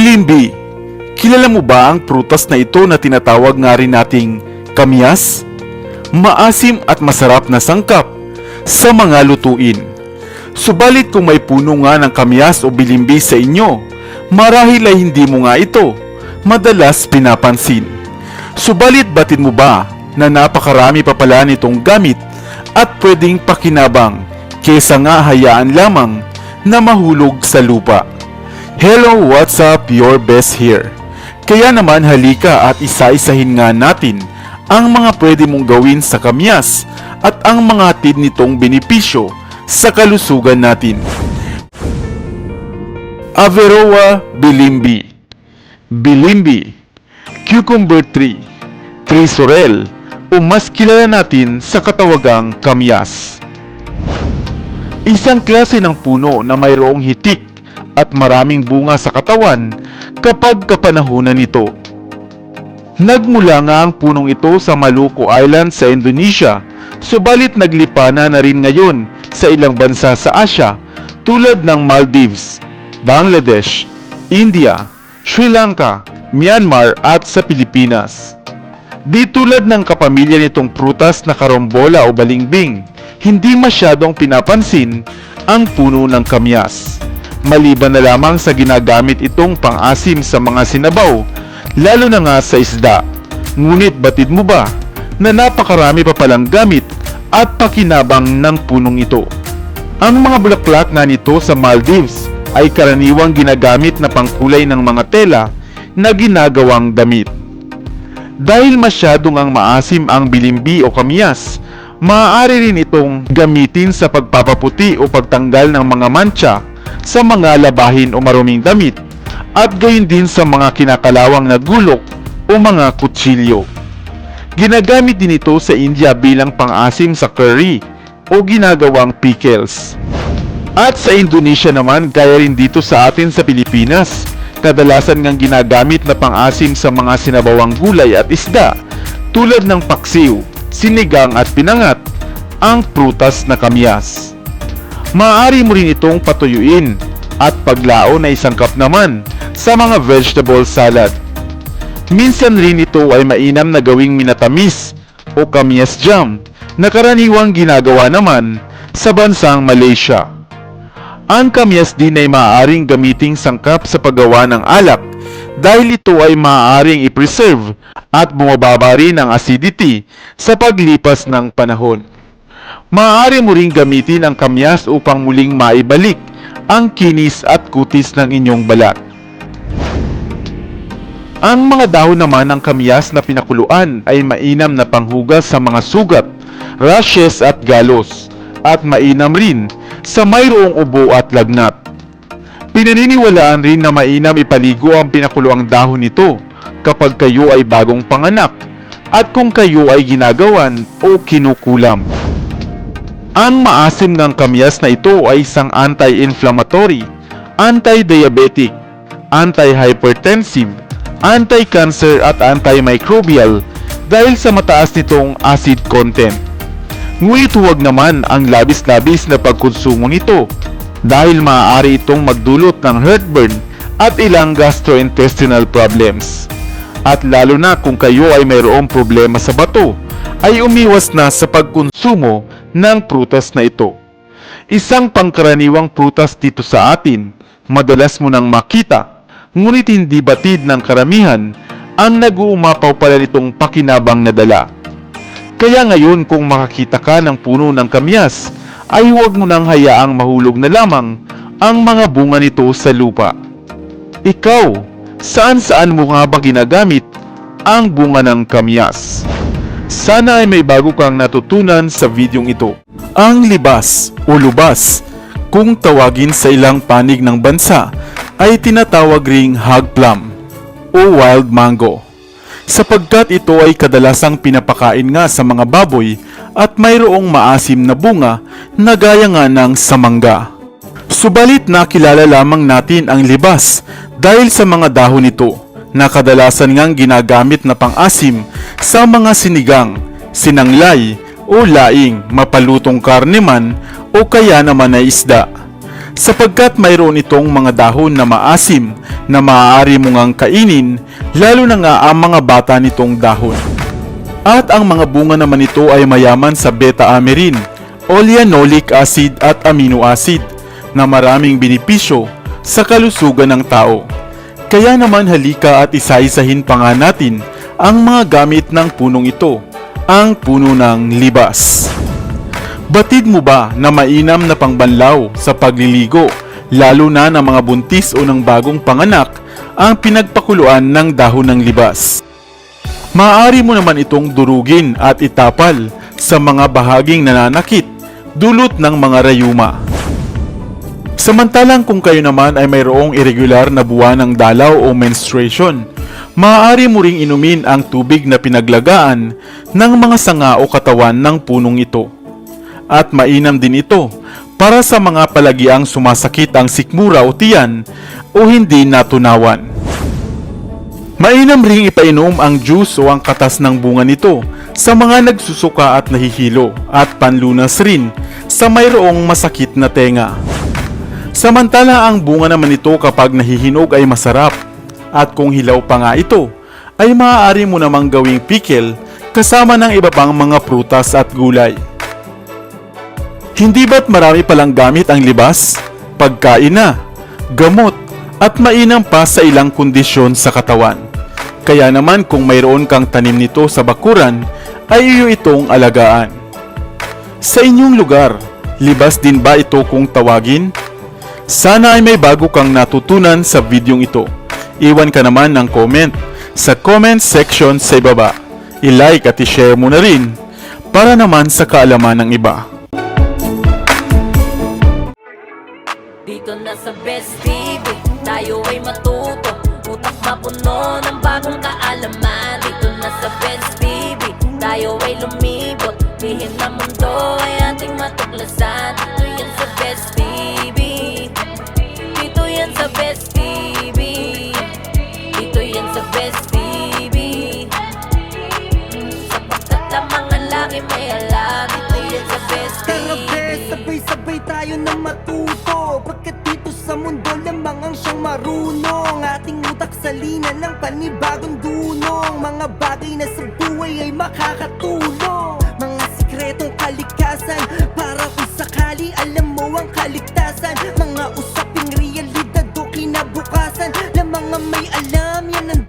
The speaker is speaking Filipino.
Bilimbi. Kilala mo ba ang prutas na ito na tinatawag nga rin nating kamyas? Maasim at masarap na sangkap sa mga lutuin. Subalit kung may puno nga ng kamyas o bilimbi sa inyo, marahil ay hindi mo nga ito madalas pinapansin. Subalit batid mo ba na napakarami pa pala nitong gamit at pwedeng pakinabang kesa nga hayaan lamang na mahulog sa lupa? Hello, what's up? Your best here. Kaya naman halika at isa-isahin nga natin ang mga pwede mong gawin sa kamyas at ang mga hatid nitong benepisyo sa kalusugan natin. Averrhoa bilimbi. Bilimbi, cucumber tree, tree sorrel, o mas kilala natin sa katawagang kamyas. Isang klase ng puno na mayroong hitik at maraming bunga sa katawan kapag kapanahunan nito. Nagmula nga ang punong ito sa Maluku Island sa Indonesia, subalit naglipana na rin ngayon sa ilang bansa sa Asia tulad ng Maldives, Bangladesh, India, Sri Lanka, Myanmar at sa Pilipinas. Di tulad ng kapamilya nitong prutas na karombola o balingbing, hindi masyadong pinapansin ang puno ng kamyas. Maliban na lamang sa ginagamit itong pang-asim sa mga sinabaw, lalo na nga sa isda. Ngunit batid mo ba na napakarami pa palang gamit at pakinabang ng punong ito? Ang mga bulaklak nga nito sa Maldives ay karaniwang ginagamit na pangkulay ng mga tela na ginagawang damit. Dahil masyadong ang maasim ang bilimbi o kamyas, maaari rin itong gamitin sa pagpapaputi o pagtanggal ng mga mancha sa mga labahin o maruming damit at gayon din sa mga kinakalawang na gulok o mga kutsilyo. Ginagamit din ito sa India bilang pang-asim sa curry o ginagawang pickles. At sa Indonesia naman, gaya rin dito sa atin sa Pilipinas, kadalasan ngang ginagamit na pang-asim sa mga sinabawang gulay at isda tulad ng paksiw, sinigang at pinangat, ang prutas na kamyas. Maaari mo rin itong patuyuin at paglaon na isangkap naman sa mga vegetable salad. Minsan rin ito ay mainam na gawing minatamis o kamyas jam na karaniwang ginagawa naman sa bansang Malaysia. Ang kamyas din ay maaaring gamiting sangkap sa paggawa ng alak dahil ito ay maaaring i-preserve at bumababa rin ang acidity sa paglipas ng panahon. Maaari mo ring gamitin ang kamyas upang muling maibalik ang kinis at kutis ng inyong balat. Ang mga dahon naman ng kamyas na pinakuluan ay mainam na panghugas sa mga sugat, rashes at galos, at mainam rin sa mayroong ubo at lagnat. Pinaniniwalaan rin na mainam ipaligo ang pinakuluang dahon nito kapag kayo ay bagong panganak at kung kayo ay ginagawan o kinukulam. Ang maasim ng kamyas na ito ay isang anti-inflammatory, anti-diabetic, anti-hypertensive, anti-cancer at antimicrobial dahil sa mataas nitong acid content. Ngunit huwag naman ang labis-labis na pagkonsumo nito dahil maaari itong magdulot ng heartburn at ilang gastrointestinal problems. At lalo na kung kayo ay mayroong problema sa bato, ay umiwas na sa pagkonsumo ng prutas na ito. Isang pangkaraniwang prutas dito sa atin, madalas mo nang makita, ngunit hindi batid ng karamihan ang nag-uumapaw pala nitong pakinabang na dala. Kaya ngayon kung makakita ka ng puno ng kamyas, ay huwag mo nang hayaang mahulog na lamang ang mga bunga nito sa lupa. Ikaw, saan-saan mo nga ba ginagamit ang bunga ng kamyas? Sana ay may bago kang natutunan sa videong ito. Ang libas o lubas, kung tawagin sa ilang panig ng bansa, ay tinatawag ring hog plum o wild mango, sapagkat ito ay kadalasang pinapakain nga sa mga baboy at mayroong maasim na bunga na gaya nga ng samangga. Subalit nakilala lamang natin ang libas dahil sa mga dahon nito na kadalasan ngang ginagamit na pang-asim sa mga sinigang, sinanglay o laing, mapalutong karne man o kaya naman ay isda. Sapagkat mayroon itong mga dahon na maasim na maaari mo ngang kainin, lalo na nga ang mga bata nitong dahon. At ang mga bunga naman nito ay mayaman sa beta-amerin, oleanolic acid at amino acid na maraming benepisyo sa kalusugan ng tao. Kaya naman halika at isa-isahin pa nga natin ang mga gamit ng punong ito, ang puno ng libas. Batid mo ba na mainam na pangbanlaw sa pagliligo, lalo na ng mga buntis o ng bagong panganak, ang pinagpakuluan ng dahon ng libas? Maaari mo naman itong durugin at itapal sa mga bahaging nananakit, dulot ng mga rayuma. Samantalang kung kayo naman ay mayroong irregular na buwan ng dalaw o menstruation, maaari mo ring inumin ang tubig na pinaglagaan ng mga sanga o katawan ng punong ito. At mainam din ito para sa mga palagiang sumasakit ang sikmura o tiyan o hindi natunawan. Mainam ring ipainom ang juice o ang katas ng bunga nito sa mga nagsusuka at nahihilo at panlunas rin sa mayroong masakit na tenga. Samantala ang bunga naman nito kapag nahihinog ay masarap, at kung hilaw pa nga ito, ay maaari mo namang gawing pickle kasama ng iba pang mga prutas at gulay. Hindi ba't marami palang gamit ang libas? Pagkain na, gamot, at mainam pa sa ilang kondisyon sa katawan. Kaya naman kung mayroon kang tanim nito sa bakuran, ay iyo itong alagaan. Sa inyong lugar, libas din ba ito kung tawagin? Sana ay may bago kang natutunan sa videong ito. Iwan ka naman ng comment sa comment section sa ibaba. I-like at i-share mo na rin para naman sa kaalaman ng iba. Dito na sa Best TV, tayo ay matuto, utak mapuno ng bagong kaalaman. Dito na sa Best TV, tayo ay lumibot, lihim na mundo ay ating matuklasan. Dito yan sa Best TV, dito yan sa Best TV, dito yan sa Best TV. Sapagkat ang mga laki may alam, dito yan sa Best Tara TV. be, sabay-sabay tayo na matuto, pagkat dito sa mundo lamang ang siyang marunong. Ating utak salina ng panibagong dunong, mga bagay na sa buhay ay makakatulong. Mga sikretong kalikasan, para kung sakali alam mo ang kaligtasan. Mga usaping realidad o kinabukasan, lamang ang may alam, yan ang